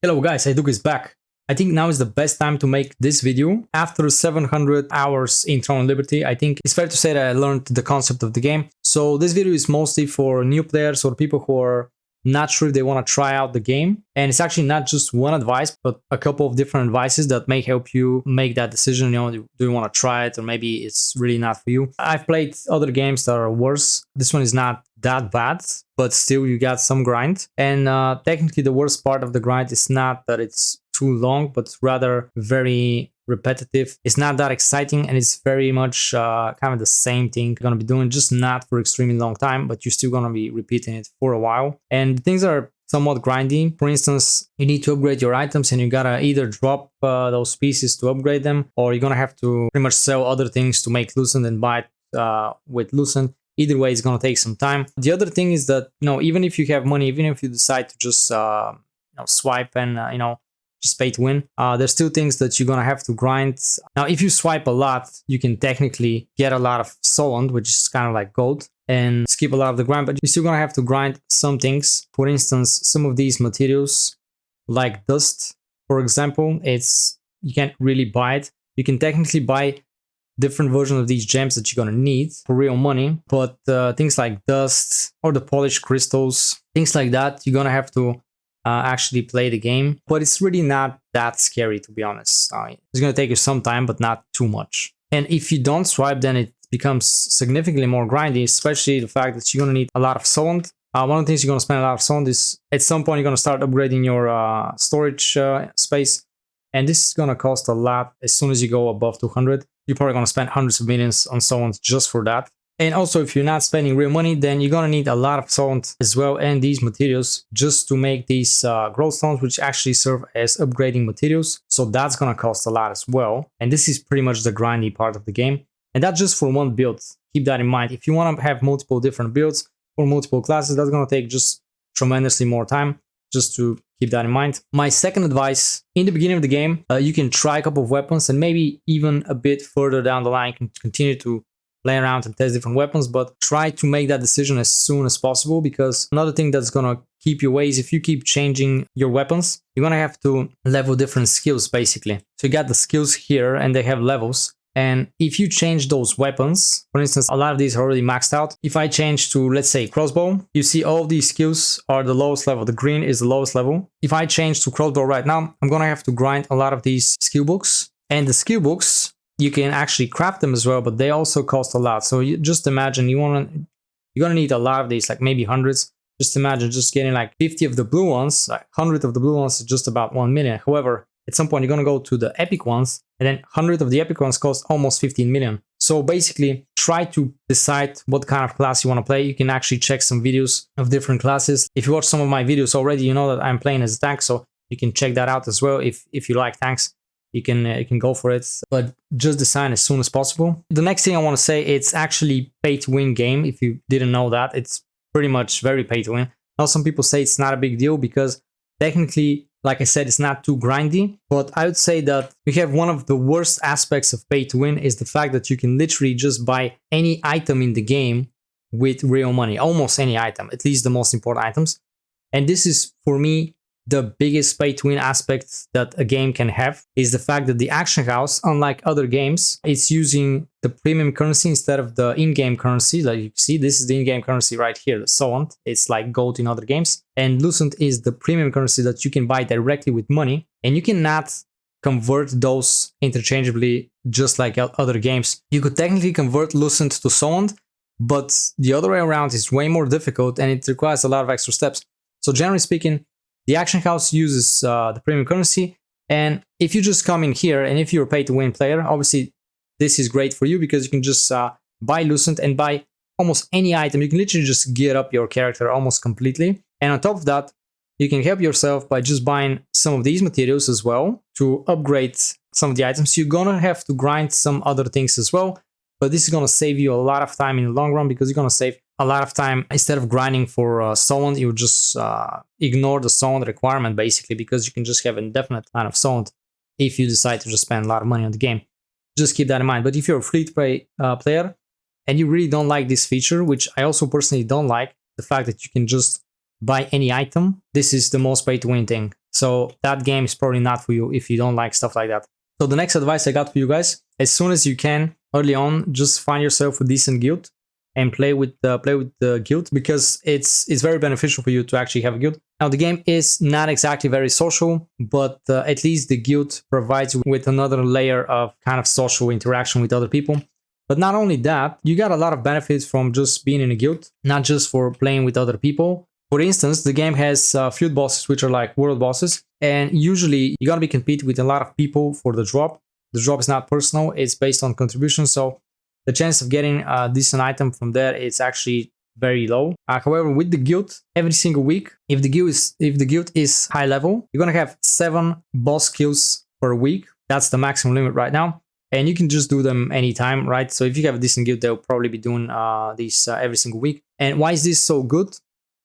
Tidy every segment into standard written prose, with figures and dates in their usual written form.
Hello guys, Eyeduka is back. I think now is the best time to make this video. After 700 hours in Throne of Liberty, I think it's fair to say that I learned the concept of the game. So this video is mostly for new players or people who are not sure if they want to try out the game. And it's actually not just one advice, but a couple of different advices that may help you make that decision. You know, do you want to try it, or maybe it's really not for you? I've played other games that are worse. This one is not that bad, but still you got some grind. And technically the worst part of the grind is not that it's too long, but rather very repetitive. It's not that exciting, and it's very much kind of the same thing you're gonna be doing, just not for extremely long time, but you're still gonna be repeating it for a while. And things are somewhat grindy. For instance, you need to upgrade your items, and you gotta either drop those pieces to upgrade them, or you're gonna have to pretty much sell other things to make Lucent and buy it with Lucent. Either way, it's gonna take some time. The other thing is that, you know, even if you have money, even if you decide to just swipe and just pay to win, there's still things that you're gonna have to grind. Now, if you swipe a lot, you can technically get a lot of Solent, which is kind of like gold, and skip a lot of the grind, but you're still gonna have to grind some things. For instance, some of these materials, like dust, for example, you can't really buy it. You can technically buy different versions of these gems that you're gonna need for real money, but things like dust or the polished crystals, things like that, you're gonna have to actually play the game. But it's really not that scary, to be honest. It's gonna take you some time, but not too much. And if you don't swipe, then it becomes significantly more grindy, especially the fact that you're gonna need a lot of Solent. One of the things you're gonna spend a lot of Solent is, at some point, you're gonna start upgrading your storage space. And this is gonna cost a lot. As soon as you go above 200, you're probably gonna spend hundreds of millions on Solent just for that. And also, if you're not spending real money, then you're gonna need a lot of Solent as well, and these materials, just to make these growth stones, which actually serve as upgrading materials. So that's gonna cost a lot as well. And this is pretty much the grindy part of the game. And that's just for one build. Keep that in mind. If you wanna have multiple different builds for multiple classes, that's gonna take just tremendously more time. Just to keep that in mind. My second advice, in the beginning of the game, you can try a couple of weapons, and maybe even a bit further down the line, you can continue to play around and test different weapons, but try to make that decision as soon as possible, because another thing that's gonna keep you away is if you keep changing your weapons, you're gonna have to level different skills, basically. So you got the skills here, and they have levels. And if you change those weapons, for instance, a lot of these are already maxed out. If I change to, let's say, crossbow, you see all of these skills are the lowest level. The green is the lowest level. If I change to crossbow right now, I'm gonna have to grind a lot of these skill books. And the skill books, you can actually craft them as well, but they also cost a lot. So you just imagine you're gonna need a lot of these, like maybe hundreds. Just imagine just getting like 50 of the blue ones, like 100 of the blue ones is just about 1 million. However, at some point, you're going to go to the epic ones, and then 100 of the epic ones cost almost 15 million. So basically, try to decide what kind of class you want to play. You can actually check some videos of different classes. If you watch some of my videos already, you know that I'm playing as a tank, so you can check that out as well. If you like tanks, you can go for it, but just decide as soon as possible. The next thing I want to say, it's actually pay to win game. If you didn't know that, it's pretty much very pay to win. Now, some people say it's not a big deal because technically, like I said, it's not too grindy, but I would say that we have one of the worst aspects of pay to win is the fact that you can literally just buy any item in the game with real money, almost any item, at least the most important items. And this is, for me, the biggest pay to win aspect that a game can have, is the fact that the action house, unlike other games, it's using the premium currency instead of the in-game currency. Like you see, this is the in-game currency right here, the Solent. It's like gold in other games. And Lucent is the premium currency that you can buy directly with money. And you cannot convert those interchangeably just like other games. You could technically convert Lucent to Solent, but the other way around is way more difficult, and it requires a lot of extra steps. So generally speaking, the action house uses the premium currency, and if you just come in here, and if you're a pay-to-win player, obviously this is great for you because you can just buy Lucent and buy almost any item. You can literally just gear up your character almost completely, and on top of that, you can help yourself by just buying some of these materials as well to upgrade some of the items. You're gonna have to grind some other things as well, but this is gonna save you a lot of time in the long run, because you're gonna save a lot of time. Instead of grinding for Solent, you just ignore the Solent requirement, basically, because you can just have an indefinite amount of Solent if you decide to just spend a lot of money on the game. Just keep that in mind. But if you're a free-to-play player and you really don't like this feature, which I also personally don't like, the fact that you can just buy any item, this is the most pay to win thing. So that game is probably not for you if you don't like stuff like that. So the next advice I got for you guys, as soon as you can, early on, just find yourself a decent guild and play with the guild, because it's very beneficial for you to actually have a guild. Now the game is not exactly very social, but at least the guild provides you with another layer of kind of social interaction with other people. But not only that, you got a lot of benefits from just being in a guild, not just for playing with other people. For instance, the game has field bosses, which are like world bosses, and usually you're gonna be competing with a lot of people for the drop. The drop is not personal, it's based on contribution, so the chance of getting a decent item from there is actually very low. However, with the guild, every single week, if the guild is high level, you're gonna have 7 boss kills per week. That's the maximum limit right now, and you can just do them anytime, right? So if you have a decent guild, they'll probably be doing these every single week. And why is this so good?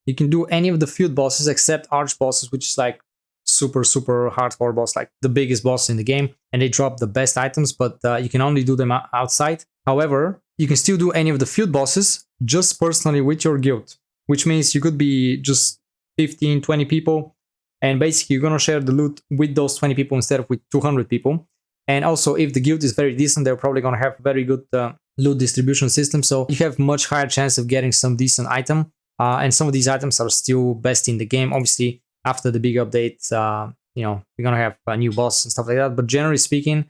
You can do any of the field bosses except arch bosses, which is like super hardcore boss, like the biggest boss in the game, and they drop the best items, but you can only do them outside. However, you can still do any of the field bosses just personally with your guild, which means you could be just 15, 20 people, and basically you're gonna share the loot with those 20 people instead of with 200 people. And also, if the guild is very decent, they're probably gonna have very good loot distribution system, so you have much higher chance of getting some decent item. And some of these items are still best in the game. Obviously, after the big update, you know, you're gonna have a new boss and stuff like that. But generally speaking,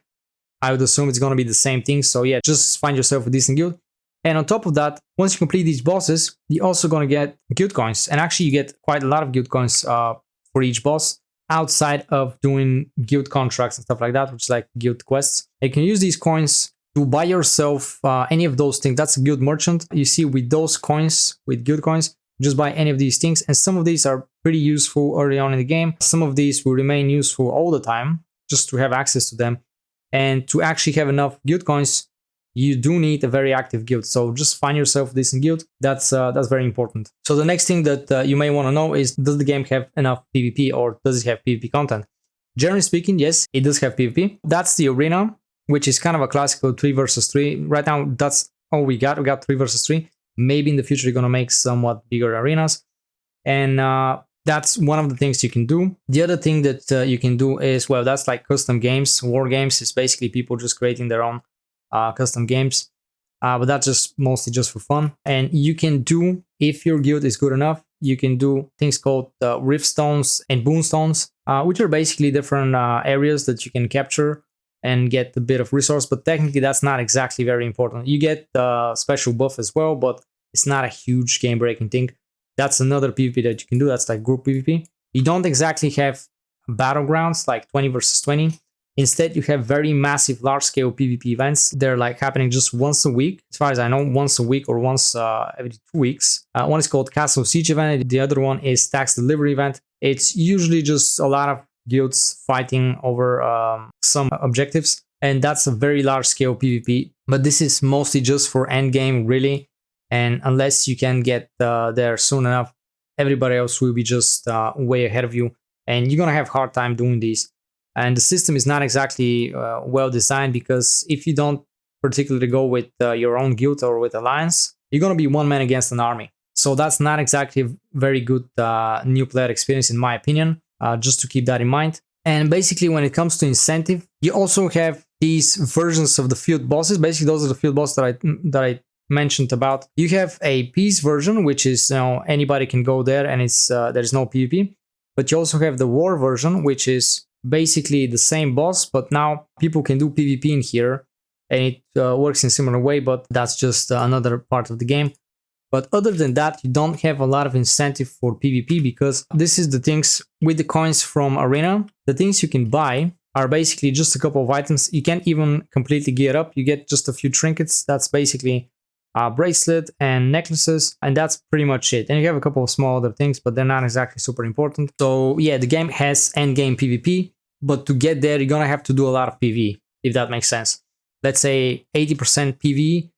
I would assume it's gonna be the same thing. So yeah, just find yourself a decent guild. And on top of that, once you complete these bosses, you're also gonna get guild coins. And actually, you get quite a lot of guild coins for each boss outside of doing guild contracts and stuff like that, which is like guild quests. You can use these coins to buy yourself any of those things. That's a guild merchant. You see, with those coins, with guild coins, just buy any of these things, and some of these are pretty useful early on in the game. Some of these will remain useful all the time, just to have access to them. And to actually have enough guild coins, you do need a very active guild. So just find yourself a decent guild. That's very important. So the next thing that you may want to know is, does the game have enough PvP, or does it have PvP content? Generally speaking, yes, it does have PvP. That's the arena, which is kind of a classical 3 versus 3. Right now, that's all we got. We got 3 versus 3. Maybe in the future, you're going to make somewhat bigger arenas. And that's one of the things you can do. The other thing that you can do is, well, that's like custom games. War games is basically people just creating their own custom games. But that's just mostly just for fun. And you can do, if your guild is good enough, you can do things called rift stones and boon stones, which are basically different areas that you can capture and get a bit of resource, but technically that's not exactly very important. You get special buff as well, but it's not a huge game breaking thing. That's another PvP that you can do. That's like group PvP. You don't exactly have battlegrounds like 20 versus 20. Instead, you have very massive, large scale PvP events. They're like happening just once a week. As far as I know, once a week or once every 2 weeks. One is called Castle Siege event. The other one is Tax Delivery event. It's usually just a lot of guilds fighting over some objectives, and that's a very large scale PvP, but this is mostly just for end game, really. And unless you can get there soon enough, everybody else will be just way ahead of you, and you're gonna have a hard time doing these. And the system is not exactly well designed, because if you don't particularly go with your own guild or with alliance, you're gonna be one man against an army. So that's not exactly a very good new player experience, in my opinion. Just to keep that in mind. And basically, when it comes to incentive, you also have these versions of the field bosses. Basically, those are the field bosses that I mentioned about. You have a peace version, which is, you know, anybody can go there, and it's there's no PvP. But you also have the war version, which is basically the same boss, but now people can do PvP in here, and it works in a similar way. But that's just another part of the game. But other than that, you don't have a lot of incentive for PvP, because this is the things with the coins from Arena. The things you can buy are basically just a couple of items. You can't even completely gear up. You get just a few trinkets. That's basically a bracelet and necklaces, and that's pretty much it. And you have a couple of small other things, but they're not exactly super important. So yeah, the game has end game PvP, but to get there, you're gonna have to do a lot of PvE, if that makes sense. Let's say 80% PvE,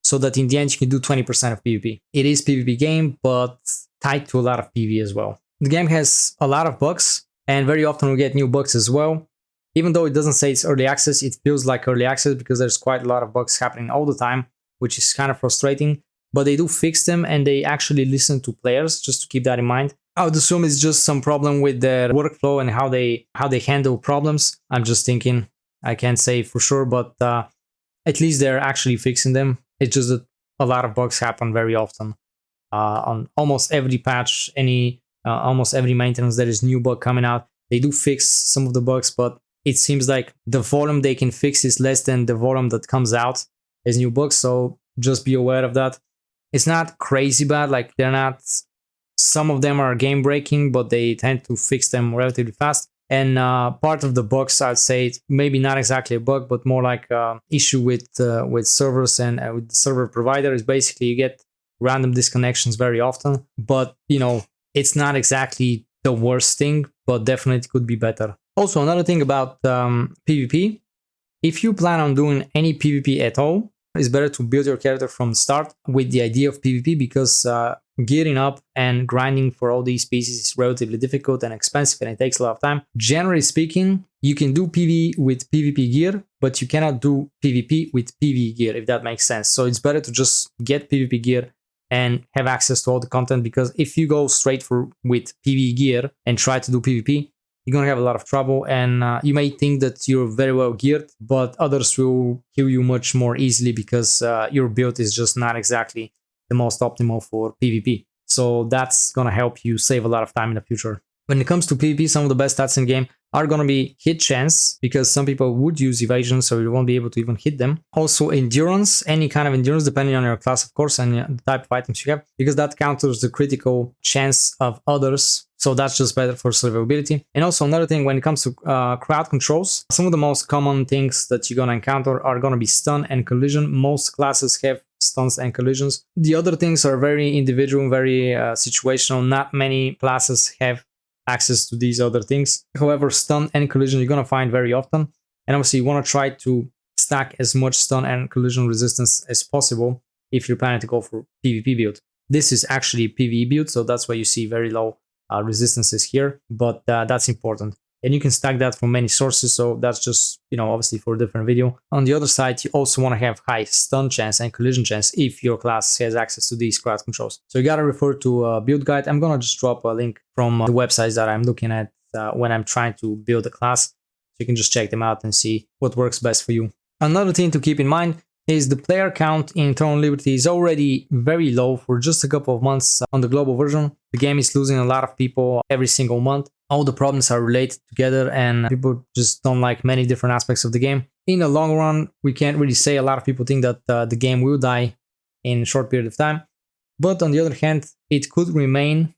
so that in the end you can do 20% of PvP. It is PvP game, but tied to a lot of PvE as well. The game has a lot of bugs, and very often we get new bugs as well. Even though it doesn't say it's early access, it feels like early access, because there's quite a lot of bugs happening all the time, which is kind of frustrating. But they do fix them, and they actually listen to players, just to keep that in mind. I would assume it's just some problem with their workflow and how they handle problems. I'm just thinking. I can't say for sure, but at least they're actually fixing them. It's just that a lot of bugs happen very often. On almost every patch, almost every maintenance, there is new bug coming out. They do fix some of the bugs, but it seems like the volume they can fix is less than the volume that comes out as new bugs. So just be aware of that. It's not crazy bad. Like they're not. Some of them are game breaking, but they tend to fix them relatively fast. And part of the bugs, I'd say, maybe not exactly a bug, but more like issue with servers and with the server provider is basically you get random disconnections very often. But it's not exactly the worst thing, but definitely could be better. Also, another thing about PvP, if you plan on doing any PvP at all, it's better to build your character from the start with the idea of PvP, because gearing up and grinding for all these pieces is relatively difficult and expensive, and it takes a lot of time. Generally speaking, you can do PvE with PvP gear, but you cannot do PvP with PvE gear, if that makes sense. So it's better to just get PvP gear and have access to all the content, because if you go straight with PvE gear and try to do PvP, you're going to have a lot of trouble, and you may think that you're very well geared, but others will kill you much more easily because your build is just not exactly the most optimal for PvP. So that's going to help you save a lot of time in the future. When it comes to PvP, some of the best stats in the game are going to be hit chance, because some people would use evasion, so you won't be able to even hit them. Also endurance, any kind of endurance, depending on your class, of course, and the type of items you have, because that counters the critical chance of others. So that's just better for survivability. And also another thing, when it comes to crowd controls, some of the most common things that you're going to encounter are going to be stun and collision. Most classes have stuns and collisions. The other things are very individual, very situational. Not many classes have access to these other things. However, stun and collision you're going to find very often. And obviously you want to try to stack as much stun and collision resistance as possible if you're planning to go for PvP build. This is actually a PvE build, so that's why you see very low resistances here, but that's important. And you can stack that from many sources, so that's just, obviously for a different video. On the other side, you also want to have high stun chance and collision chance if your class has access to these crowd controls. So you got to refer to a build guide. I'm going to just drop a link from the websites that I'm looking at when I'm trying to build a class. So you can just check them out and see what works best for you. Another thing to keep in mind is the player count in Throne of Liberty is already very low for just a couple of months on the global version. The game is losing a lot of people every single month. All the problems are related together and people just don't like many different aspects of the game. In the long run, we can't really say. A lot of people think that the game will die in a short period of time. But on the other hand, it could remain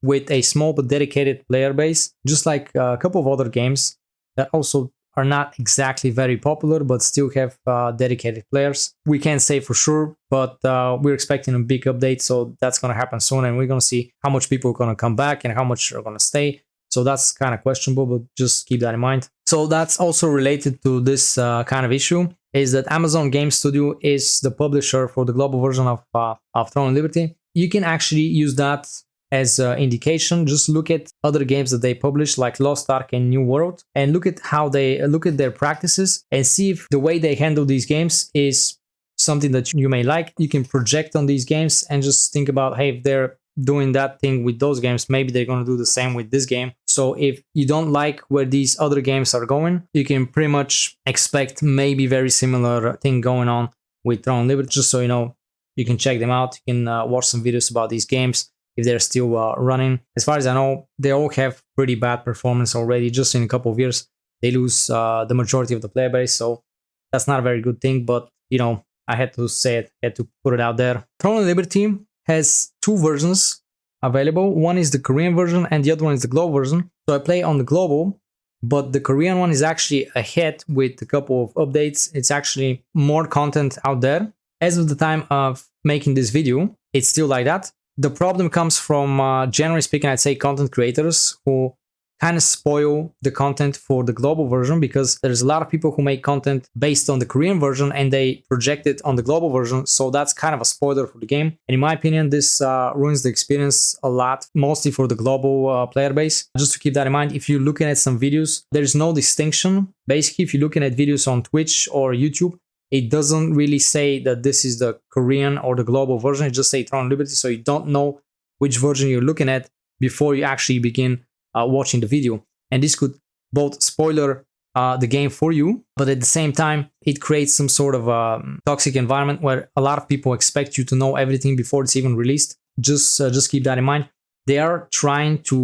with a small but dedicated player base, just like a couple of other games that also are not exactly very popular, but still have dedicated players. We can't say for sure, but we're expecting a big update, so that's going to happen soon, and we're going to see how much people are going to come back and how much are going to stay. So that's kind of questionable, but just keep that in mind. So that's also related to this kind of issue, is that Amazon Game Studio is the publisher for the global version of Throne of Liberty. You can actually use that as an indication. Just look at other games that they publish, like Lost Ark and New World, and look at how they look at their practices and see if the way they handle these games is something that you may like. You can project on these games and just think about, hey, if they're doing that thing with those games, maybe they're going to do the same with this game. So if you don't like where these other games are going, you can pretty much expect maybe very similar thing going on with Throne of Liberty. Just so you know, you can check them out. You can watch some videos about these games if they're still running. As far as I know, they all have pretty bad performance already. Just in a couple of years, they lose the majority of the player base. So that's not a very good thing, but I had to say it, had to put it out there. Throne of Liberty has two versions available. One is the Korean version and the other one is the global version. So I play on the global, but the Korean one is actually ahead with a couple of updates. It's actually more content out there. As of the time of making this video, it's still like that. The problem comes from, generally speaking, I'd say content creators who kind of spoil the content for the global version, because there's a lot of people who make content based on the Korean version and they project it on the global version. So that's kind of a spoiler for the game. And in my opinion, this ruins the experience a lot, mostly for the global player base. Just to keep that in mind, if you're looking at some videos, there's no distinction. Basically, if you're looking at videos on Twitch or YouTube, it doesn't really say that this is the Korean or the global version. It just says Throne of Liberty. So you don't know which version you're looking at, before you actually begin watching the video. And this could both spoiler the game for you, but at the same time, it creates some sort of toxic environment where a lot of people expect you to know everything before it's even released. Just keep that in mind. They are trying to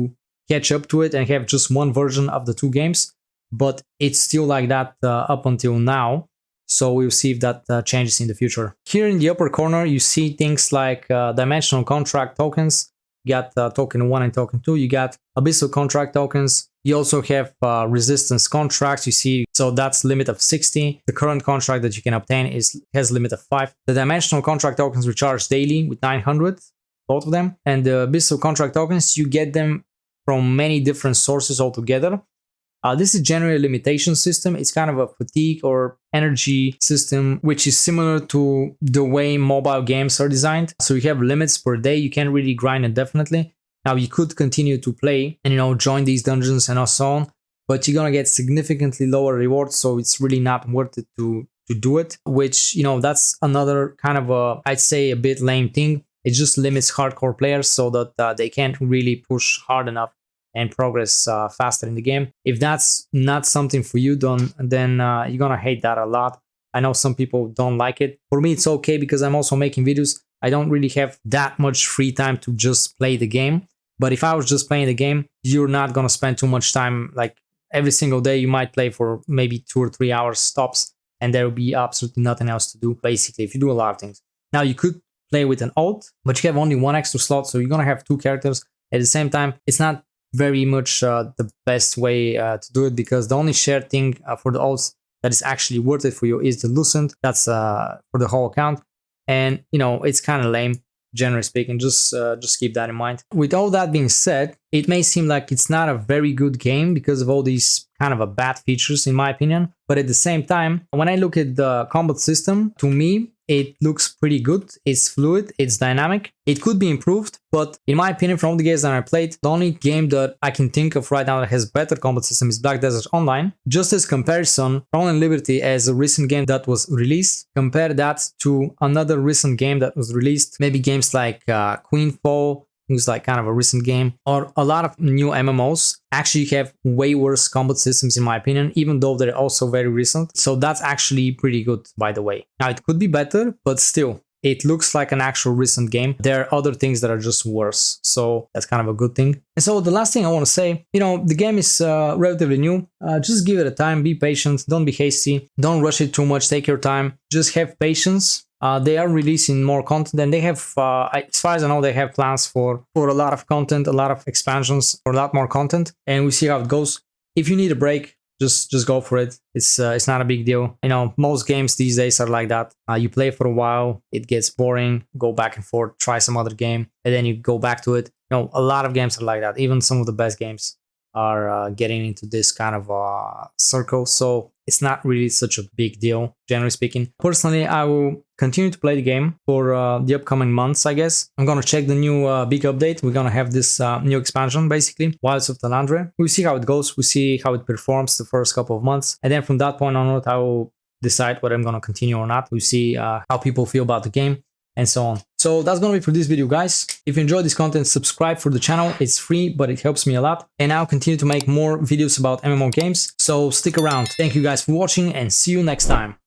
catch up to it and have just one version of the two games, but it's still like that up until now. So we'll see if that changes in the future. Here in the upper corner, you see things like dimensional contract tokens. You got token 1 and token 2. You got abyssal contract tokens. You also have resistance contracts. You see, so that's limit of 60. The current contract that you can obtain has limit of 5. The dimensional contract tokens recharge daily with 900, both of them. And the abyssal contract tokens, you get them from many different sources altogether. This is generally a limitation system. It's kind of a fatigue or energy system, which is similar to the way mobile games are designed. So you have limits per day. You can't really grind indefinitely. Now you could continue to play and, you know, join these dungeons and so on, but you're gonna get significantly lower rewards. So it's really not worth it to do it, which, you know, that's another kind of a, I'd say, a bit lame thing. It just limits hardcore players so that they can't really push hard enough and progress faster in the game. If that's not something for you, then you're gonna hate that a lot. I know some people don't like it. For me, it's okay because I'm also making videos. I don't really have that much free time to just play the game. But if I was just playing the game, you're not gonna spend too much time. Like every single day, you might play for maybe 2 or 3 hours tops, and there will be absolutely nothing else to do, basically, if you do a lot of things. Now, you could play with an alt, but you have only 1 extra slot, so you're gonna have 2 characters. At the same time, it's not very much the best way to do it, because the only shared thing for the alts that is actually worth it for you is the Lucent. That's for the whole account, and you know, it's kind of lame, generally speaking. Just keep that in mind. With all that being said, it may seem like it's not a very good game because of all these kind of bad features, in my opinion, but at the same time, when I look at the combat system, to me it looks pretty good. It's fluid, it's dynamic. It could be improved, but in my opinion, from the games that I played, the only game that I can think of right now that has better combat system is Black Desert Online. Just as comparison, Throne and Liberty as a recent game that was released, compare that to another recent game that was released, maybe games like Queenfall, who's like kind of a recent game, or a lot of new MMOs actually have way worse combat systems, in my opinion, even though they're also very recent. So that's actually pretty good, by the way. Now, it could be better, but still, it looks like an actual recent game. There are other things that are just worse, so that's kind of a good thing. And so the last thing I want to say, you know, the game is relatively new. Just give it a time, be patient, don't be hasty, don't rush it too much, take your time, just have patience. They are releasing more content, and they have, as far as I know, they have plans for a lot of content, a lot of expansions, or a lot more content, and we see how it goes. If you need a break, just go for it. It's not a big deal. You know, most games these days are like that. You play for a while, it gets boring, go back and forth, try some other game, and then you go back to it. You know, a lot of games are like that. Even some of the best games are getting into this kind of circle, so it's not really such a big deal, generally speaking. Personally, I will continue to play the game for the upcoming months, I guess. I'm gonna check the new big update. We're gonna have this new expansion, basically, Wilds of Talandre. We'll see how it goes, we'll see how it performs the first couple of months, and then from that point onward, I will decide whether I'm gonna continue or not. We'll see how people feel about the game, and so on. So that's gonna be for this video, guys. If you enjoyed this content, subscribe for the channel. It's free, but it helps me a lot. And I'll continue to make more videos about MMO games, so stick around. Thank you guys for watching, and see you next time.